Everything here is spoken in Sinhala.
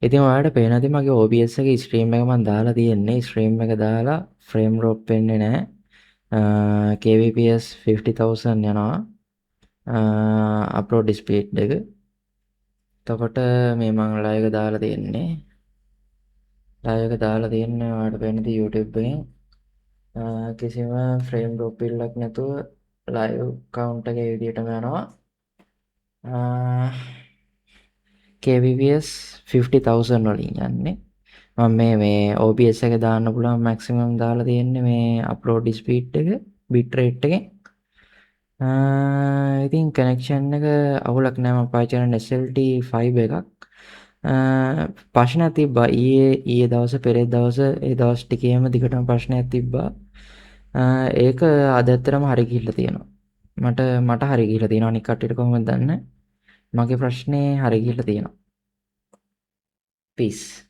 ඉතින් ඔයාලට පේනවා ඇති මගේ OBS එකේ ස්ට්‍රීම් එක මම දාලා තියෙන්නේ. ස්ට්‍රීම් එක දාලා ෆ්‍රේම් ඩ්‍රොප් වෙන්නේ නැහැ. kbps 50000 යනවා. අප්ලෝඩ් ස්පීඩ් එක. එතකොට මේ මම ලයිව් එක දාලා තියෙන්නේ. ලයිව් එක දාලා තියෙන්නේ ඔයාලට පේන ඇති YouTube එකෙන්. කිසිම ෆ්‍රේම් ඩ්‍රොප් ඉල්ලක් නැතුව ලයිව් කවුන්ට් එක ඒ විදිහටම යනවා. kbps 50000 වලින් යන්නේ. මම මේ OBS එක දාන්න පුළුවන් මැක්සිමම් දාලා තියෙන්නේ මේ අප්ලෝඩ් ස්පීඩ් එක බිට් රේට් එකෙන්. ඉතින් කනෙක්ෂන් එක අවුලක් නෑ. මම පාවිච්චි කරන SLT 5 එකක්. ප්‍රශ්නයක් තිබ්බා ඊයේ දවසේ පෙරේද දවසේ ඒ දවස් ටිකේම දිගටම ප්‍රශ්නයක් තිබ්බා. ඒක අද ඇත්තටම හරි ගිහිල්ලා තියෙනවා. මට හරි ගිහිල්ලා තියෙනවා. අනික කට්ටියට කොහොමද දන්නේ? මගේ ප්‍රශ්නේ හරි ගිහිල්ලා තියෙනවා. පීස්.